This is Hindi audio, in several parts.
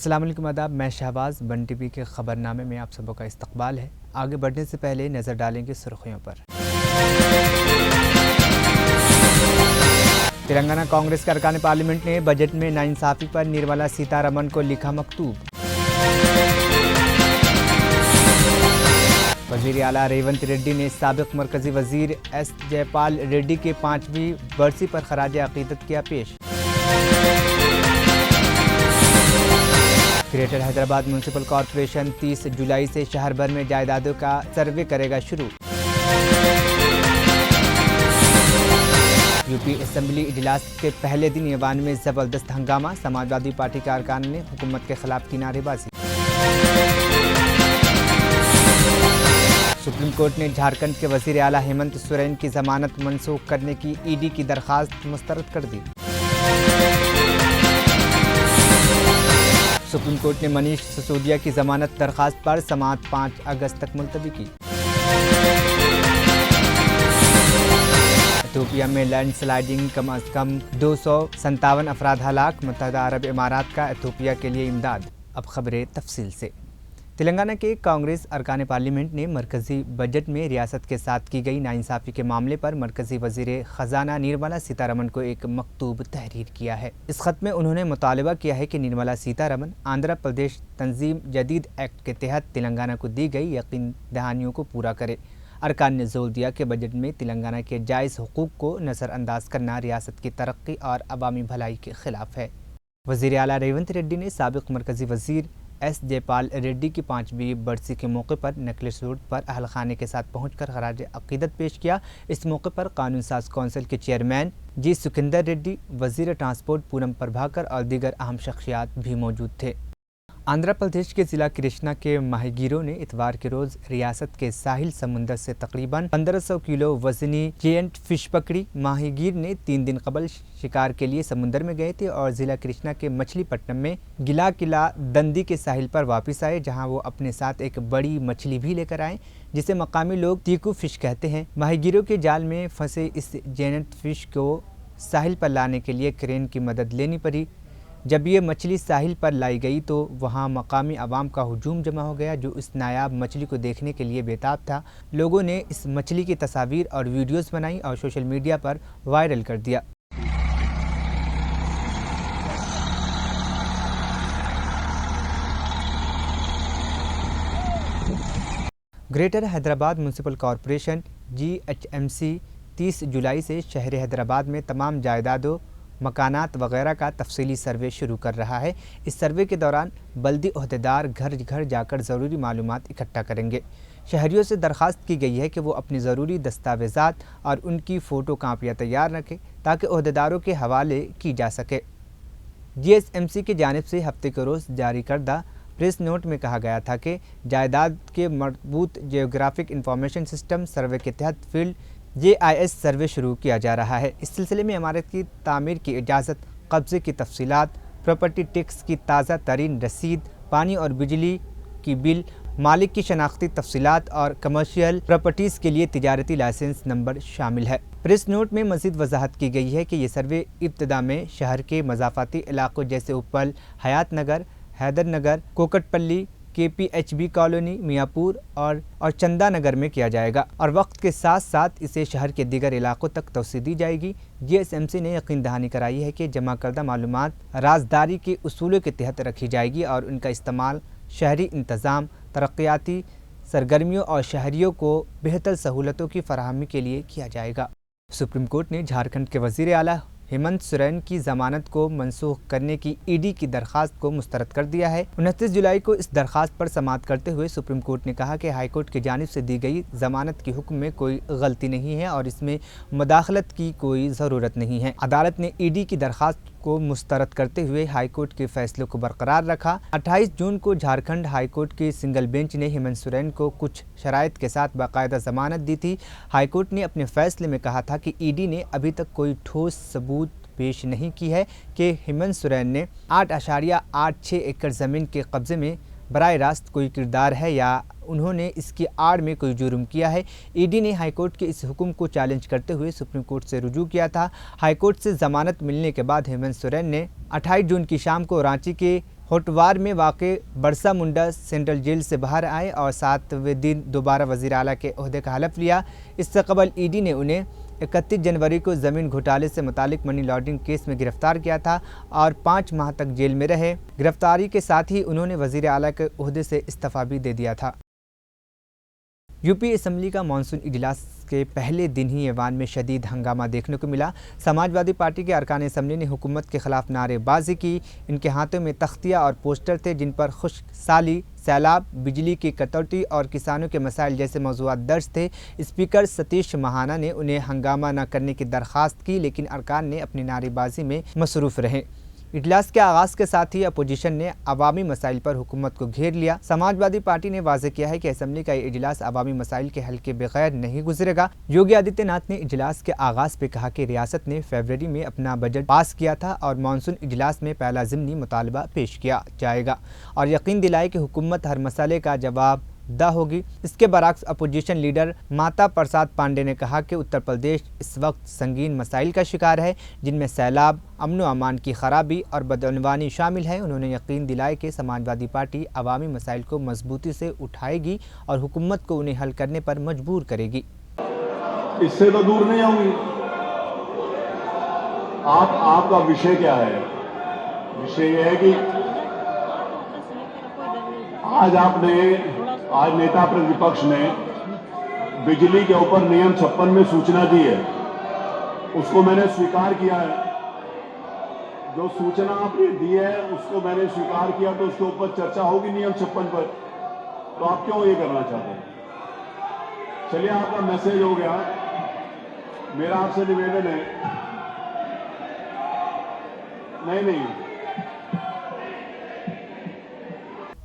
अस्सलाम वालेकुम आदाब, मैं शहबाज बन टीवी के खबरनामे में आप सबों का इस्तकबाल है। आगे बढ़ने से पहले नज़र डालेंगे सुर्खियों पर। तेलंगाना कांग्रेस के अरकान पार्लियामेंट ने बजट में नाइंसाफ़ी पर निर्मला सीतारमण को लिखा मकतूब। वज़ीर आला रेवंत रेड्डी ने साबिक मरकज़ी वज़ीर एस जयपाल रेड्डी के 5वीं बरसी पर खराज अक़ीदत किया पेश। ग्रेटर हैदराबाद म्यूनसिपल कॉरपोरेशन 30 जुलाई से शहर भर में जायदादों का सर्वे करेगा शुरू। यूपी असेंबली इजलास के पहले दिन ईवान में जबरदस्त हंगामा, समाजवादी पार्टी के अरकान ने हुकूमत के खिलाफ की नारेबाजी। सुप्रीम कोर्ट ने झारखंड के वज़ीर आला हेमंत सोरेन की जमानत मनसूख करने की ईडी की दरखास्त मुस्तरद कर दी। सुप्रीम कोर्ट ने मनीष सिसोदिया की जमानत दरखास्त पर समाअत 5 अगस्त तक मुलतवी की। इथियोपिया में लैंडस्लाइडिंग कम अज कम 257 अफराद हलाक, मुत्तहदा अरब इमारात का इथियोपिया के लिए इमदाद। अब खबरें तफसील से। तेलंगाना के कांग्रेस अरकान पार्लियामेंट ने मरकजी बजट में रियासत के साथ की गई नाइंसाफ़ी के मामले पर मरकजी वज़ीर ख़जाना निर्मला सीतारमण को एक मकतूब तहरीर किया है। इस ख़त में उन्होंने मुतालबा किया है कि निर्मला सीतारमण आंध्र प्रदेश तंजीम जदीद एक्ट के तहत तेलंगाना को दी गई यकीन दहानियों को पूरा करे। अरकान ने जोर दिया कि बजट में तेलंगाना के जायज़ हुकूक़ को नज़रअंदाज करना रियासत की तरक्की और अवामी भलाई के खिलाफ है। वज़ीर आला रेवंत रेड्डी ने साबिक मरकज़ी वज़ीर एस जयपाल रेड्डी की 5वीं बरसी के मौके पर नेकलेस रोड पर अहल खाने के साथ पहुंचकर खराज अक़ीदत पेश किया। इस मौके पर कानून साज कौंसिल के चेयरमैन जी सुखिंदर रेड्डी, वज़ीर ट्रांसपोर्ट पूनम प्रभाकर और दीगर अहम शख्सियात भी मौजूद थे। आंध्र प्रदेश के ज़िला कृष्णा के माहीगीरों ने इतवार के रोज़ रियासत के साहिल समुंदर से तकरीबन 1500 किलो वजनी जेएंट फिश पकड़ी। माहीगीर ने 3 दिन कबल शिकार के लिए समुंदर में गए थे और ज़िला कृष्णा के मछलीपट्टनम में गिला किला दंदी के साहिल पर वापस आए, जहां वो अपने साथ एक बड़ी मछली भी लेकर आए जिसे मकामी लोग तीकू फिश कहते हैं। माहीगीरों के जाल में फंसे इस जेएंट फिश को साहिल पर लाने के लिए क्रेन की मदद लेनी पड़ी। जब ये मछली साहिल पर लाई गई तो वहाँ मकामी आवाम का हुजूम जमा हो गया, जो इस नायाब मछली को देखने के लिए बेताब था। लोगों ने इस मछली की तस्वीर और वीडियोस बनाई और सोशल मीडिया पर वायरल कर दिया। Greater Hyderabad municipal corporation GHMC 30 जुलाई से शहर हैदराबाद में तमाम जायदादों, मकानात वगैरह का तफसीली सर्वे शुरू कर रहा है। इस सर्वे के दौरान बल्दी ओहदेदार घर घर जाकर ज़रूरी मालूमात इकट्ठा करेंगे। शहरियों से दरख्वास्त की गई है कि वो अपनी ज़रूरी दस्तावेज़ात और उनकी फ़ोटो कापियाँ तैयार रखें ताकि ओहदेदारों के हवाले की जा सके। GHMC की जानिब से हफ्ते के रोज़ जारी करदा प्रेस नोट में कहा गया था कि जायदाद के मरबूत जियोग्राफिक इंफॉर्मेशन सिस्टम सर्वे के तहत फील्ड JIS सर्वे शुरू किया जा रहा है। इस सिलसिले में इमारत की तामीर की इजाज़त, कब्ज़े की तफसीलात, प्रॉपर्टी टैक्स की ताज़ा तरीन रसीद, पानी और बिजली की बिल, मालिक की शनाख्ती तफसीलात और कमर्शियल प्रॉपर्टीज़ के लिए तिजारती लाइसेंस नंबर शामिल है। प्रेस नोट में मज़ीद वजाहत की गई है कि ये सर्वे इब्तदा में शहर के मज़ाफ़ाती इलाकों जैसे उपल, हयात नगर, हैदर नगर, कोकटपल्ली, KPHB कॉलोनी, मियाँपुर और चंदा नगर में किया जाएगा और वक्त के साथ साथ इसे शहर के दीगर इलाकों तक तवसी दी जाएगी। GHMC ने यकीन दहानी कराई है कि जमा करदा मालूमात राजदारी के उसूलों के तहत रखी जाएगी और उनका इस्तेमाल शहरी इंतज़ाम, तरक्याती सरगर्मियों और शहरियों को बेहतर सहूलतों की फराहमी के लिए किया जाएगा। सुप्रीम कोर्ट ने झारखंड के वज़ीर आला हेमंत सोरेन की जमानत को मनसूख करने की ईडी की दरखास्त को मुस्तरद कर दिया है। 29 जुलाई को इस दरखास्त पर समाअत करते हुए सुप्रीम कोर्ट ने कहा कि हाईकोर्ट की जानिब से दी गई जमानत के हुक्म में कोई गलती नहीं है और इसमें मुदाखलत की कोई ज़रूरत नहीं है। अदालत ने ईडी की दरखास्त को मुस्तरद करते हुए हाईकोर्ट के फैसले को बरकरार रखा। 28 जून को झारखंड हाईकोर्ट के सिंगल बेंच ने हेमंत सोरेन को कुछ शराइत के साथ बाकायदा जमानत दी थी। हाईकोर्ट ने अपने फैसले में कहा था कि ईडी ने अभी तक कोई ठोस सबूत पेश नहीं की है कि हेमंत सोरेन ने 8.86 एकड़ ज़मीन के कब्ज़े में बराह रास्त कोई किरदार है या उन्होंने इसकी आड़ में कोई जुर्म किया है। ईडी ने हाईकोर्ट के इस हुक्म को चैलेंज करते हुए सुप्रीम कोर्ट से रुजू किया था। हाईकोर्ट से जमानत मिलने के बाद हेमंत सोरेन ने 28 जून की शाम को रांची के होटवार में वाक़ बरसा मुंडा सेंट्रल जेल से बाहर आए और 7वें दिन दोबारा वज़ीर आला के ओहदे का हलफ लिया। इससे कबल ईडी ने उन्हें 31 जनवरी को ज़मीन घोटाले से मुतालिक मनी लॉन्ड्रिंग केस में गिरफ्तार किया था और 5 माह तक जेल में रहे। गिरफ्तारी के साथ ही उन्होंने वज़ीर आला के ओहदे से इस्तीफ़ा भी दे दिया था। यूपी असम्बली का मानसून इजलास के पहले दिन ही ऐवान में शदीद हंगामा देखने को मिला। समाजवादी पार्टी के अरकान असम्बली ने हुकूमत के खिलाफ नारेबाजी की। इनके हाथों में तख्तियाँ और पोस्टर थे जिन पर खुश्क साली, सैलाब, बिजली की कटौती और किसानों के मसाइल जैसे मौज़ूआत दर्ज थे। स्पीकर सतीश महाना ने उन्हें हंगामा न करने की दरख्वास्त की, लेकिन अरकान ने अपनी नारेबाजी में मसरूफ़ रहे। इजलास के आगाज़ के साथ ही अपोजिशन ने अवामी मसाइल पर हुकूमत को घेर लिया। समाजवादी पार्टी ने वाज़ेह किया है कि असम्बली का ये इजलास अवामी मसाइल के हल के बगैर नहीं गुजरेगा। योगी आदित्यनाथ ने इजलास के आगाज़ पे कहा कि रियासत ने फरवरी में अपना बजट पास किया था और मानसून इजलास में पहला ज़िमनी मुतालबा पेश किया जाएगा और यकीन दिलाए कि हुकूमत हर मसले का जवाब दा होगी। इसके बरक्स अपोजिशन लीडर माता प्रसाद पांडे ने कहा कि उत्तर प्रदेश इस वक्त संगीन मसाइल का शिकार है, जिनमें सैलाब, अमन व अमान की खराबी और बदअनवानी शामिल है। उन्होंने यकीन दिलाया कि समाजवादी पार्टी अवामी मसाइल को मजबूती से उठाएगी और हुकूमत को उन्हें हल करने पर मजबूर करेगी। इससे तो दूर नहीं होंगी। आपका विषय क्या है? विषय यह है कि आज नेता प्रतिपक्ष ने बिजली के ऊपर नियम 56 में सूचना दी है, उसको मैंने स्वीकार किया है। जो सूचना आपने दी है उसको मैंने स्वीकार किया, तो उसके ऊपर चर्चा होगी नियम 56 पर। तो आप क्यों ये करना चाहते हैं? चलिए, आपका मैसेज हो गया। मेरा आपसे निवेदन है, नहीं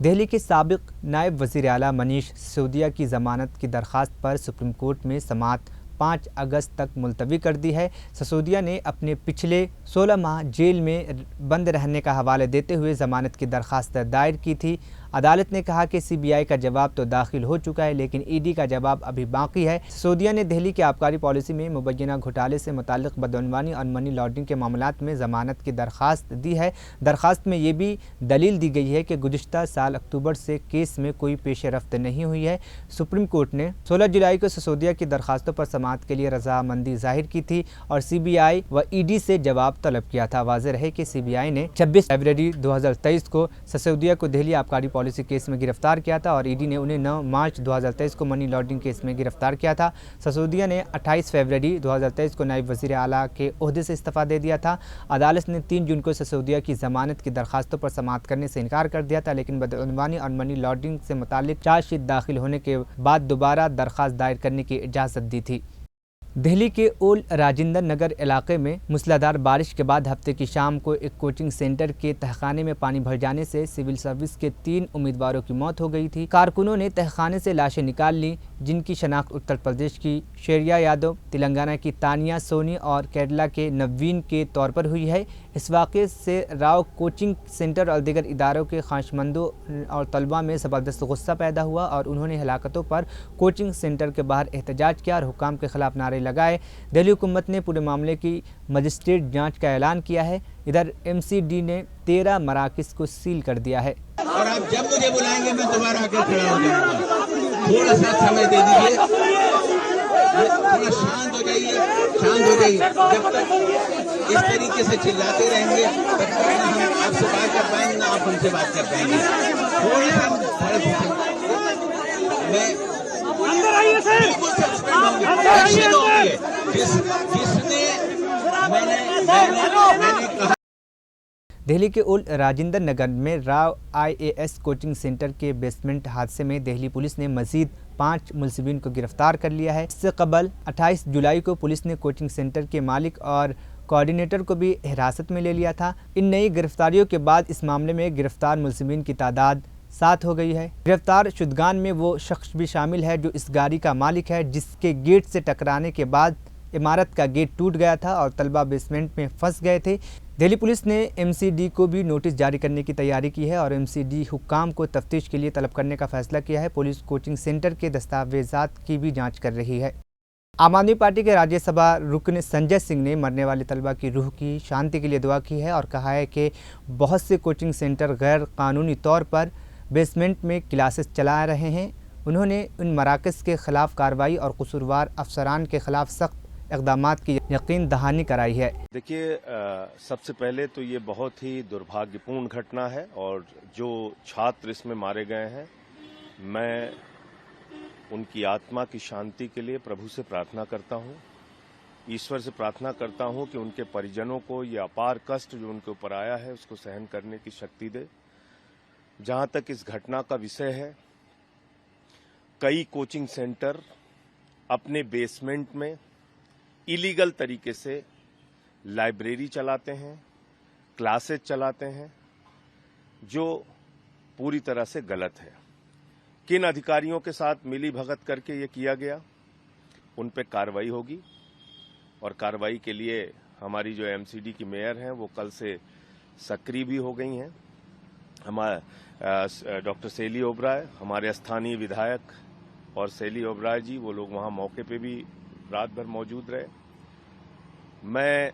दिल्ली के साबिक नायब वज़ीर आला मनीष सिसोदिया की ज़मानत की दरख्वास्त पर सुप्रीम कोर्ट में समाअत 5 अगस्त तक मुलतवी कर दी है। सिसोदिया ने अपने पिछले 16 माह जेल में बंद रहने का हवाला देते हुए ज़मानत की दरख्वास्त दायर की थी। अदालत ने कहा कि सीबीआई का जवाब तो दाखिल हो चुका है, लेकिन ईडी का जवाब अभी बाकी है। सिसोदिया ने दिल्ली की आबकारी पॉलिसी में मुबैना घोटाले से मुताल्लिक़ बदअनवानी और मनी लॉन्ड्रिंग के मामलात में ज़मानत की दरख्वास्त दी है। दरख्वास्त में ये भी दलील दी गई है कि गुज़िश्ता साल अक्टूबर से केस में कोई पेश रफ्त नहीं हुई है। सुप्रीम कोर्ट ने 16 जुलाई को सिसोदिया की दरख्वास्तों पर समाअत के लिए रजामंदी जाहिर की थी और सीबीआई व ईडी से जवाब तलब किया था। वाज़ेह रहे कि सीबीआई ने 26 फरवरी 2023 को सिसोदिया को दिल्ली आबकारी पॉलिसी केस में गिरफ्तार किया था और ईडी ने उन्हें 9 मार्च 2023 को मनी लॉन्ड्रिंग केस में गिरफ्तार किया था। सिसोदिया ने 28 फरवरी 2023 को नायब वज़ीर आला के ओहदे से इस्तीफ़ा दे दिया था। अदालत ने 3 जून को सिसोदिया की ज़मानत की दरख्वास्तों पर समाअत करने से इनकार कर दिया था, लेकिन बदअनवानी और मनी लॉन्ड्रिंग से मुताल्लिक़ चार्जशीट दाखिल होने के बाद दोबारा दरख्वास्त दायर करने की इजाज़त दी थी। दिल्ली के ओल्ड राजेंद्र नगर इलाके में मूसलाधार बारिश के बाद हफ्ते की शाम को एक कोचिंग सेंटर के तहखाने में पानी भर जाने से सिविल सर्विस के 3 उम्मीदवारों की मौत हो गई थी। कारकुनों ने तहखाने से लाशें निकाल ली, जिनकी शनाख्त उत्तर प्रदेश की शेरिया यादव, तेलंगाना की तानिया सोनी और केरला के नवीन के तौर पर हुई है। इस वाक़े से राव कोचिंग सेंटर और दीगर इदारों के ख्वाहिशमंदों और तलबा में ज़बरदस्त गुस्सा पैदा हुआ और उन्होंने हलाकतों पर कोचिंग सेंटर के बाहर एहतजाज किया और हुकाम के खिलाफ नारे लगाए। दिल्ली हुकूमत ने पूरे मामले की मजिस्ट्रेट जांच का ऐलान किया है। इधर एमसीडी ने 13 मराकज़ को सील कर दिया है। और आप जब मुझे बुलाएंगे मैं दोबारा आकर खड़ा हो जाऊंगा। थोड़ा सा समय दे दीजिए, थोड़ा शांत हो जाइए। जब तक इस तरीके से चिल्लाते रहेंगे तब तक ना हम आपसे बात कर पाएंगे, ना आप हमसे बात कर पाएंगे। थोड़ा सा मैं अंदर आइए सर, जिसने मैंने कहा। दिल्ली के ओल्ड राजेंद्र नगर में राव IAS कोचिंग सेंटर के बेसमेंट हादसे में दिल्ली पुलिस ने मजीद 5 मुलजिमीन को गिरफ्तार कर लिया है। इससे कबल 28 जुलाई को पुलिस ने कोचिंग सेंटर के मालिक और कोऑर्डिनेटर को भी हिरासत में ले लिया था। इन नई गिरफ्तारियों के बाद इस मामले में गिरफ्तार मुलजिमीन की तादाद 7 हो गई है। गिरफ्तार शुदगान में वो शख्स भी शामिल है जो इस गाड़ी का मालिक है, जिसके गेट से टकराने के बाद इमारत का गेट टूट गया था और तलबा बेसमेंट में फंस गए थे। दिल्ली पुलिस ने MCD को भी नोटिस जारी करने की तैयारी की है और MCD हुक्काम को तफ्तीश के लिए तलब करने का फैसला किया है। पुलिस कोचिंग सेंटर के दस्तावेज़ात की भी जांच कर रही है। आम आदमी पार्टी के राज्यसभा रुकन संजय सिंह ने मरने वाले तलबा की रूह की शांति के लिए दुआ की है और कहा है कि बहुत से कोचिंग सेंटर गैर कानूनी तौर पर बेसमेंट में क्लासेस चला रहे हैं। उन्होंने उन मराकज़ के ख़िलाफ़ कार्रवाई और कसूरवार अफसरान के ख़िलाफ़ सख्त इक़दामात की यकीन दहानी कराई है। देखिए, सबसे पहले तो ये बहुत ही दुर्भाग्यपूर्ण घटना है और जो छात्र इसमें मारे गए हैं, मैं उनकी आत्मा की शांति के लिए प्रभु से प्रार्थना करता हूँ, ईश्वर से प्रार्थना करता हूँ कि उनके परिजनों को ये अपार कष्ट जो उनके ऊपर आया है उसको सहन करने की शक्ति दे। जहाँ तक इस घटना का विषय है, कई कोचिंग सेंटर अपने बेसमेंट में इलीगल तरीके से लाइब्रेरी चलाते हैं, क्लासेस चलाते हैं, जो पूरी तरह से गलत है। किन अधिकारियों के साथ मिली भगत करके ये किया गया, उन पे कार्रवाई होगी और कार्रवाई के लिए हमारी जो एमसीडी की मेयर हैं वो कल से सक्रिय भी हो गई हैं। हमारे डॉक्टर सेली ओबराय, हमारे स्थानीय विधायक और सेली ओबराय जी, वो लोग वहाँ मौके पे भी रात भर मौजूद रहे। मैं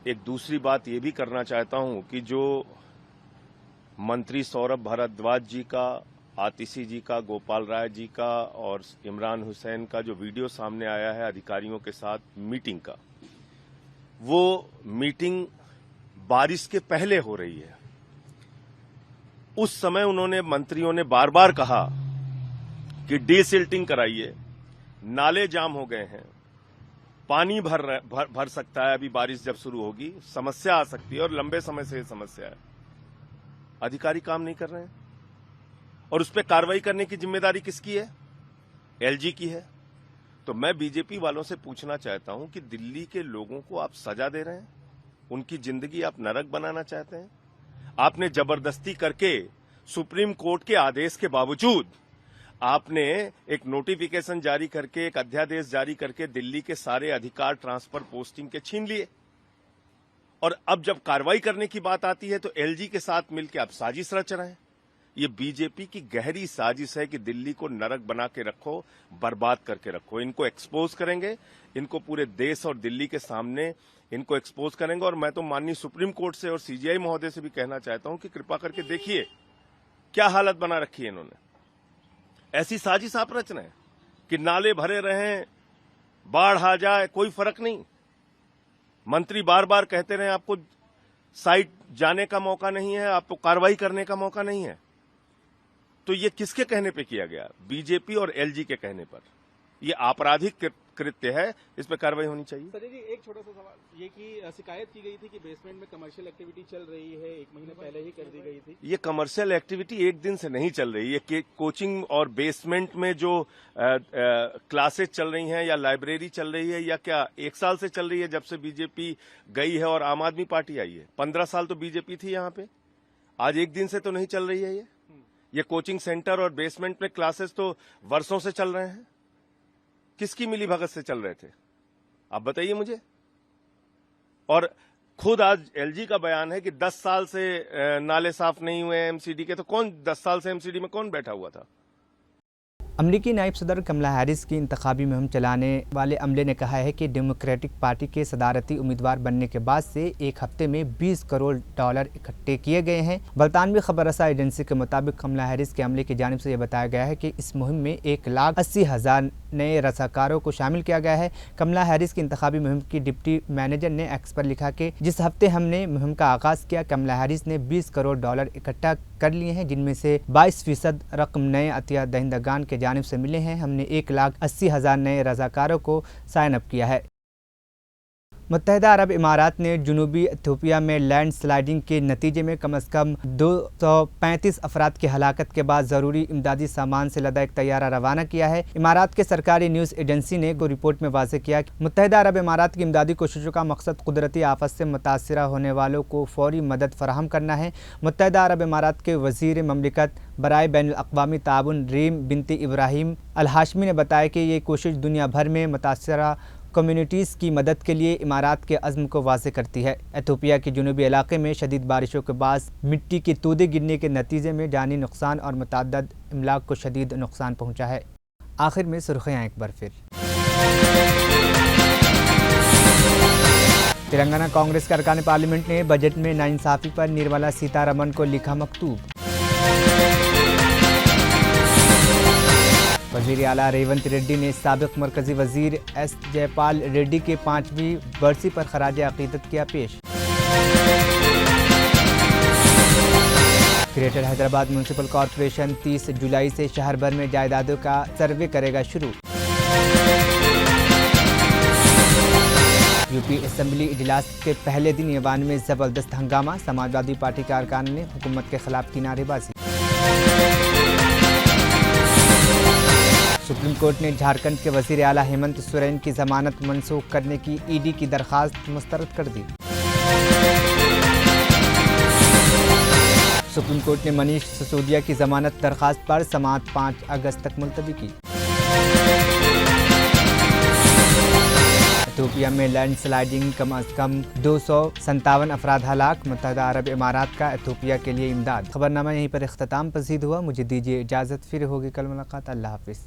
एक दूसरी बात ये भी करना चाहता हूँ कि जो मंत्री सौरभ भारद्वाज जी का, आतिशी जी का, गोपाल राय जी का और इमरान हुसैन का जो वीडियो सामने आया है अधिकारियों के साथ मीटिंग का, वो मीटिंग बारिश के पहले हो रही है। उस समय उन्होंने, मंत्रियों ने बार बार कहा कि डीसिल्टिंग कराइए, नाले जाम हो गए हैं, पानी भर सकता है, अभी बारिश जब शुरू होगी समस्या आ सकती है और लंबे समय से ये समस्या है। अधिकारी काम नहीं कर रहे हैं और उस पर कार्रवाई करने की जिम्मेदारी किसकी है? एलजी की है। तो मैं बीजेपी वालों से पूछना चाहता हूं कि दिल्ली के लोगों को आप सजा दे रहे हैं, उनकी जिंदगी आप नरक बनाना चाहते हैं। आपने जबरदस्ती करके सुप्रीम कोर्ट के आदेश के बावजूद आपने एक नोटिफिकेशन जारी करके, एक अध्यादेश जारी करके दिल्ली के सारे अधिकार ट्रांसफर पोस्टिंग के छीन लिए और अब जब कार्रवाई करने की बात आती है तो एलजी के साथ मिलकर आप साजिश रच रहे हैं। ये बीजेपी की गहरी साजिश है कि दिल्ली को नरक बना के रखो, बर्बाद करके रखो। इनको एक्सपोज करेंगे, इनको पूरे देश और दिल्ली के सामने इनको एक्सपोज करेंगे। और मैं तो माननीय सुप्रीम कोर्ट से और सीजीआई महोदय से भी कहना चाहता हूं कि कृपा करके देखिए क्या हालत बना रखी है इन्होंने। ऐसी साजिश आप रच रहे हैं कि नाले भरे रहें, बाढ़ आ जाए, कोई फर्क नहीं। मंत्री बार बार कहते रहे आपको साइट जाने का मौका नहीं है, आपको कार्रवाई करने का मौका नहीं है। तो ये किसके कहने पे किया गया? बीजेपी और एलजी के कहने पर। ये आपराधिक कृत्य है, इस पर कार्रवाई होनी चाहिए। सर जी, एक छोटा सा सवाल, ये कि शिकायत की गई थी कि बेसमेंट में कमर्शियल एक्टिविटी चल रही है, 1 महीने पहले ही कर दी गई थी। ये कमर्शियल एक्टिविटी एक दिन से नहीं चल रही है। ये कोचिंग और बेसमेंट में जो क्लासेस चल रही हैं या लाइब्रेरी चल रही है या क्या 1 साल से चल रही है, जब से बीजेपी गई है और आम आदमी पार्टी आई है। 15 साल तो बीजेपी थी यहाँ पे, आज एक दिन से तो नहीं चल रही है। ये कोचिंग सेंटर और बेसमेंट में क्लासेस तो वर्षों से चल रहे हैं। किसकी मिली भगत से चल रहे थे, आप बताइए मुझे। और खुद आज एलजी का बयान है कि 10 साल से नाले साफ नहीं हुए एमसीडी के। तो कौन 10 साल से एमसीडी में कौन बैठा हुआ था? अमरीकी नायब सदर कमला हैरिस की इंतखाबी मुहिम चलाने वाले अमले ने कहा है कि डेमोक्रेटिक पार्टी के सदारती उम्मीदवार बनने के बाद से एक हफ्ते में $20 करोड़ इकट्ठे किए गए हैं। बरतानवी खबर रसा एजेंसी के मुताबिक कमला हैरिस के अमले की जानिब से यह बताया गया है कि इस मुहिम में 1,80,000 नए रसाकारों को शामिल किया गया है। कमला हैरिस की इंतखाबी मुहिम की डिप्टी मैनेजर ने एक्स पर लिखा कि जिस हफ्ते हमने मुहिम का आगाज़ किया, कमला हैरिस ने $20 करोड़ इकट्ठा कर लिए हैं, जिनमें से 22% रकम नए अतिया दहिंदगान के जानिब से मिले हैं। हमने 1,80,000 नए रज़ाकारों को साइन अप किया है। मुत्तहिदा अरब इमारात ने जनूबी इथियोपिया में लैंड स्लाइडिंग के नतीजे में कम अज़ कम 235 अफराद की हलाकत के बाद ज़रूरी इमदादी सामान से लदा एक तैयारा रवाना किया है। इमारात के सरकारी न्यूज़ एजेंसी ने को रिपोर्ट में वाज़ेह किया कि मुत्तहिदा अरब इमारात की इमदादी कोशिशों का मकसद कुदरती आफत से मुतासिरा होने वालों को फौरी मदद फराहम करना है। मुत्तहिदा अरब इमारात के वज़ीर ममलिकत बराए बैनुल अक़वामी ताउन रीम बिनती इब्राहिम अल हाशमी ने बताया कि ये कोशिश दुनिया भर में मुतासिरा कम्युनिटीज़ की मदद के लिए इमारात के अज़्म को वाज़ेह करती है। इथियोपिया के जनूबी इलाके में शदीद बारिशों के बाद मिट्टी के तोदे गिरने के नतीजे में जानी नुकसान और मुतअद्दिद इमलाक को शदीद नुकसान पहुँचा है। आखिर में सुर्ख़ियाँ एक बार फिर। तेलंगाना कांग्रेस के अरकान पार्लियामेंट ने बजट में नाइंसाफी पर निर्मला सीतारमण को लिखा मकतूब। वज़ीर आला रेवंत रेड्डी ने साबिक मरकजी वजीर एस जयपाल रेड्डी के 5वीं बरसी पर खराज अकीदत किया पेश। ग्रेटर हैदराबाद म्यूनसिपल कॉरपोरेशन 30 जुलाई से शहर भर में जायदादों का सर्वे करेगा शुरू। यूपी असेंबली इजलास के पहले दिन ईवान में जबरदस्त हंगामा, समाजवादी पार्टी के अरकान ने हुकूमत के खिलाफ की नारेबाजी। सुप्रीम कोर्ट ने झारखंड के वजीर आला हेमंत सोरेन की जमानत मनसूख करने की ईडी की दरखास्त मुस्तरद कर दी। सुप्रीम कोर्ट ने मनीष सिसोदिया की जमानत दरखास्त पर समाअत 5 अगस्त तक मुलतवी की। इथियोपिया में लैंडस्लाइडिंग कम अज कम 257 अफराद हलाक, मुत्तहदा अरब इमारात का इथियोपिया के लिए इमदाद। खबरनामा यहीं पर इख्तिताम पसीद हुआ। मुझे दीजिए इजाज़त, फिर होगी कल मुलाकात। अल्लाह हाफिज़।